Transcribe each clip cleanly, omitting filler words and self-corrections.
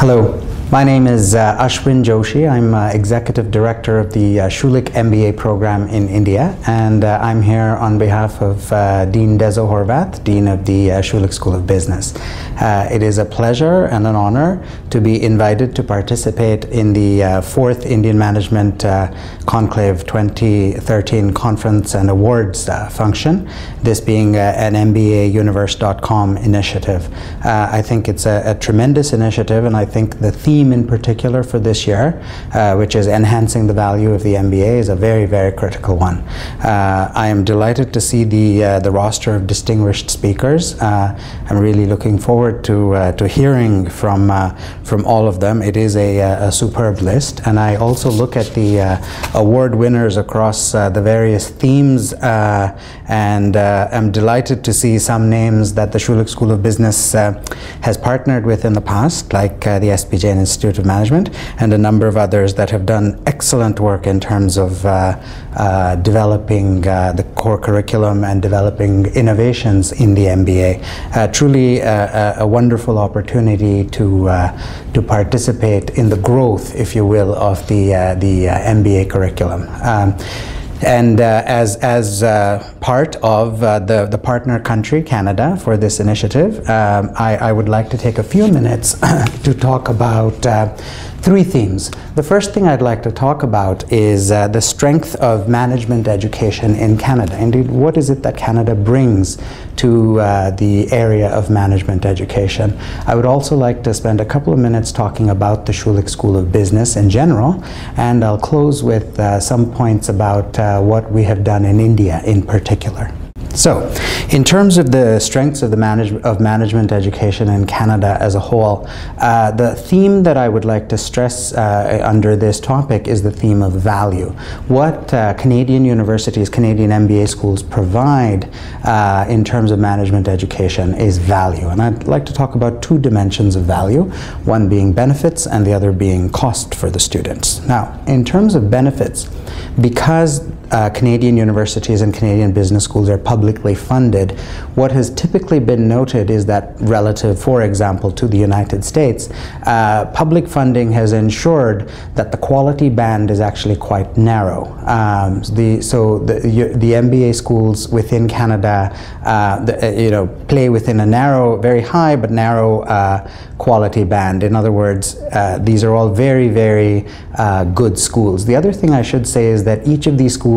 Hello, my name is Ashwin Joshi. I'm Executive Director of the Schulich MBA program in India, and I'm here on behalf of Dean Dezo Horvath, Dean of the Schulich School of Business. It is a pleasure and an honor to be invited to participate in the 4th Indian Management Conclave 2013 Conference and Awards function, this being an MBAuniverse.com initiative. I think it's a tremendous initiative, and I think the theme in particular for this year, which is enhancing the value of the MBA, is a very, very critical one. I am delighted to see the roster of distinguished speakers. I'm really looking forward to hearing from all of them. It is a superb list, and I also look at the award winners across the various themes, and I'm delighted to see some names that the Schulich School of Business has partnered with in the past, like the SPJ Institute of Management, and a number of others that have done excellent work in terms of developing the core curriculum and developing innovations in the MBA. Truly a wonderful opportunity to participate in the growth, if you will, of the MBA curriculum. And as part of the partner country, Canada, for this initiative, I would like to take a few minutes to talk about 3 themes. The first thing I'd like to talk about is the strength of management education in Canada. Indeed, what is it that Canada brings to the area of management education? I would also like to spend a couple of minutes talking about the Schulich School of Business in general, and I'll close with some points about what we have done in India in particular. So, in terms of the strengths of the management education in Canada as a whole, the theme that I would like to stress under this topic is the theme of value. What Canadian universities, Canadian MBA schools provide in terms of management education is value. And I'd like to talk about 2 dimensions of value, one being benefits and the other being cost for the students. Now, in terms of benefits, because Canadian universities and Canadian business schools are publicly funded, what has typically been noted is that relative, for example, to the United States, public funding has ensured that the quality band is actually quite narrow. So the MBA schools within Canada, play within a narrow, very high but narrow quality band. In other words, these are all very, very good schools. The other thing I should say is that each of these schools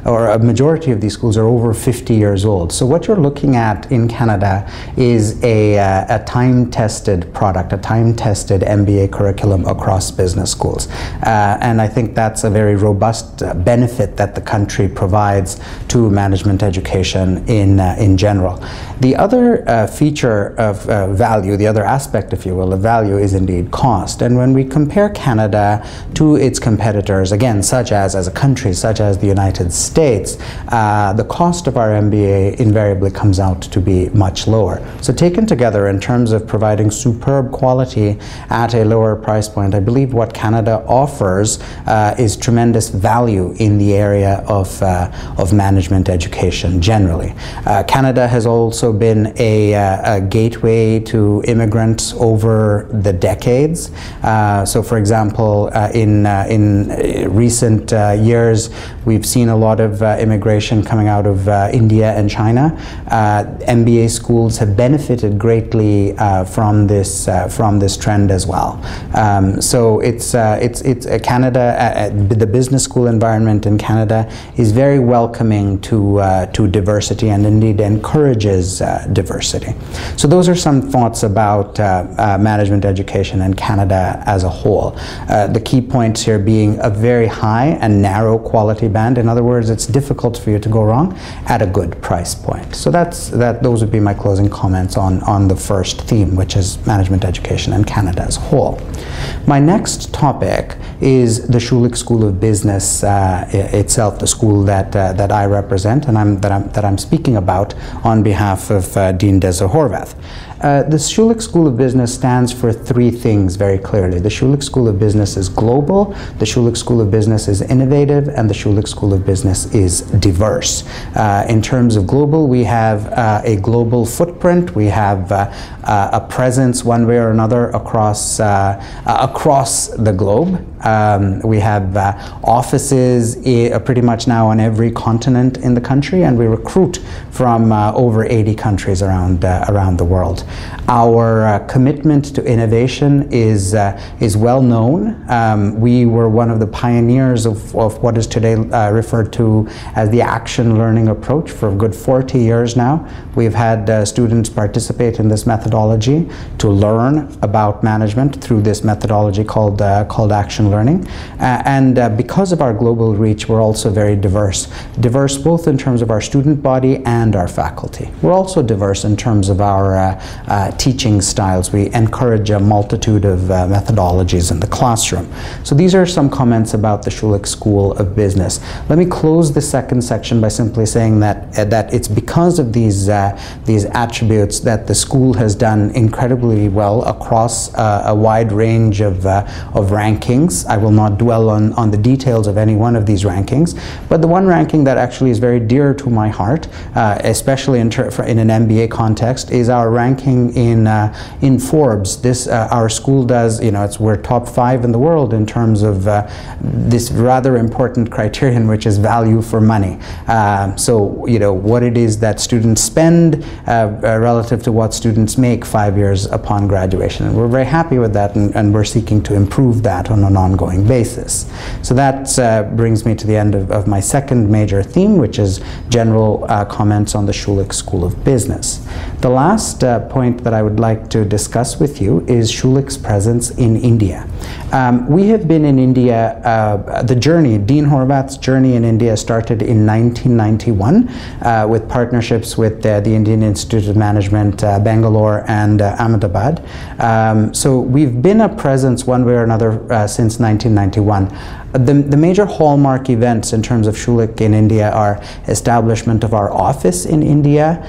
or a majority of these schools are over 50 years old. So what you're looking at in Canada is a time-tested product, a time-tested MBA curriculum across business schools. And I think that's a very robust benefit that the country provides to management education in general. The other feature of value, the other aspect, if you will, of value is indeed cost. And when we compare Canada to its competitors, again, such as a country such as the United States, the cost of our MBA invariably comes out to be much lower. So taken together in terms of providing superb quality at a lower price point, I believe what Canada offers is tremendous value in the area of management education generally. Canada has also been a gateway to immigrants over the decades. So for example, in recent years, we've seen a lot of immigration coming out of India and China. MBA schools have benefited greatly from this trend as well. So it's Canada. The business school environment in Canada is very welcoming to diversity, and indeed encourages diversity. So those are some thoughts about management education in Canada as a whole. The key points here being a very high and narrow quality band. In other words, it's difficult for you to go wrong at a good price point. So those would be my closing comments on the first theme, which is management education in Canada as a whole. My next topic is the Schulich School of Business itself, the school that I represent and that I'm speaking about on behalf of Dean Dezo Horvath. The Schulich School of Business stands for three things very clearly. The Schulich School of Business is global, the Schulich School of Business is innovative, and the Schulich School of Business is diverse. In terms of global, we have a global footprint. We have a presence one way or another across the globe. We have offices pretty much now on every continent in the country, and we recruit from over 80 countries around the world. Our commitment to innovation is well known. We were one of the pioneers of what is today referred to as the action learning approach for a good 40 years now. We've had students participate in this methodology to learn about management through this methodology called action learning. And because of our global reach, we're also very diverse. Diverse both in terms of our student body and our faculty. We're also diverse in terms of our teaching styles. We encourage a multitude of methodologies in the classroom. So these are some comments about the Schulich School of Business. Let me close the second section by simply saying that it's because of these attributes that the school has done incredibly well across a wide range of rankings. I will not dwell on the details of any one of these rankings, but the one ranking that actually is very dear to my heart, especially in an MBA context, is our ranking in Forbes. This our school does, we're top 5 in the world in terms of this rather important criterion, which is value for money. So what it is that students spend relative to what students make 5 years upon graduation, and we're very happy with that, and we're seeking to improve that on an ongoing basis. So that brings me to the end of my second major theme, which is general comments on the Schulich School of Business. The last point that I would like to discuss with you is Schulich's presence in India. We have been in India, the journey, Dean Horvath's journey in India started in 1991 with partnerships with the Indian Institute of Management, Bangalore and Ahmedabad. So we've been a presence one way or another since 1991. The major hallmark events in terms of Schulich in India are establishment of our office in India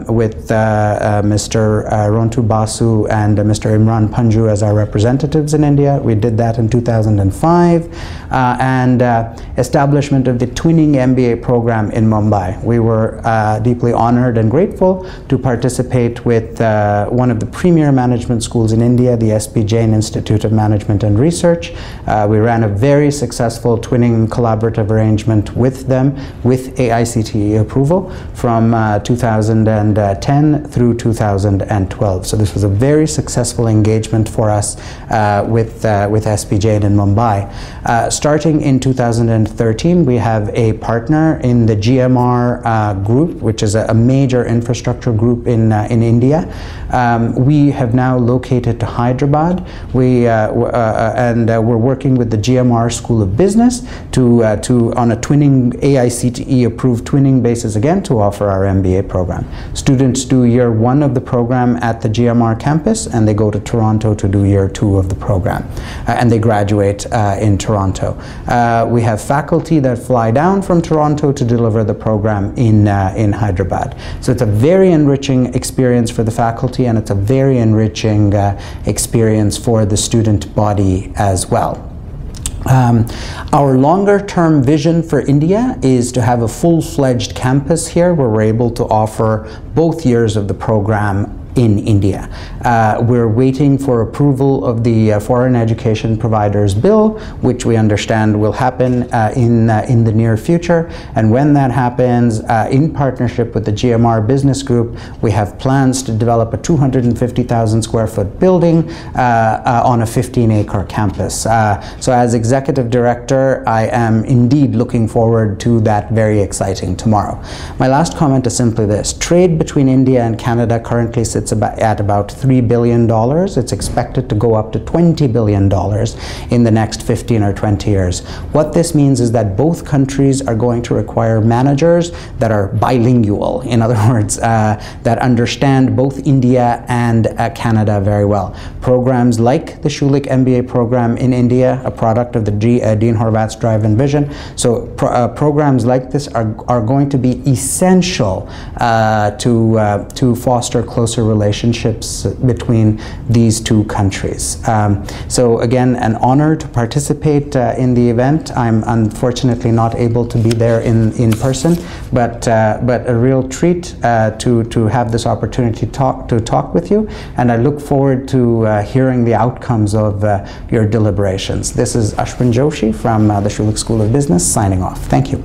with Mr. Rontu Basu and Mr. Imran Panju as our representatives in India. We did that in 2005. And establishment of the Twinning MBA program in Mumbai. We were deeply honored and grateful to participate with one of the premier management schools in India, the S.P. Jain Institute of Management and Research. We ran a very successful twinning collaborative arrangement with them with AICTE approval from 2010 through 2012. So this was a very successful engagement for us with S.P. Jain in Mumbai. Starting in 2013, we have a partner in the GMR group, which is a major infrastructure group in India. We have now located to Hyderabad. We're working with the GMR School of Business on a twinning AICTE approved twinning basis again to offer our MBA program. Students do year 1 of the program at the GMR campus, and they go to Toronto to do year 2 of the program, and they graduate in Toronto. We have faculty that fly down from Toronto to deliver the program in Hyderabad. So it's a very enriching experience for the faculty, and it's a very enriching experience for the student body as well. Our longer-term vision for India is to have a full-fledged campus here where we're able to offer both years of the program in India. We're waiting for approval of the Foreign Education Providers Bill, which we understand will happen in the near future. And when that happens, in partnership with the GMR Business Group, we have plans to develop a 250,000 square foot building on a 15-acre campus. So as Executive Director, I am indeed looking forward to that very exciting tomorrow. My last comment is simply this. Trade between India and Canada currently sits at about $3 billion. It's expected to go up to $20 billion in the next 15 or 20 years. What this means is that both countries are going to require managers that are bilingual, in other words, that understand both India and Canada very well. Programs like the Schulich MBA program in India, a product of the Dean Horvath's Drive and Vision. So programs like this are going to be essential to foster closer relationships between these two countries. So again, an honor to participate in the event. I'm unfortunately not able to be there in person, but a real treat to have this opportunity to talk with you, and I look forward to hearing the outcomes of your deliberations. This is Ashwin Joshi from the Schulich School of Business signing off. Thank you.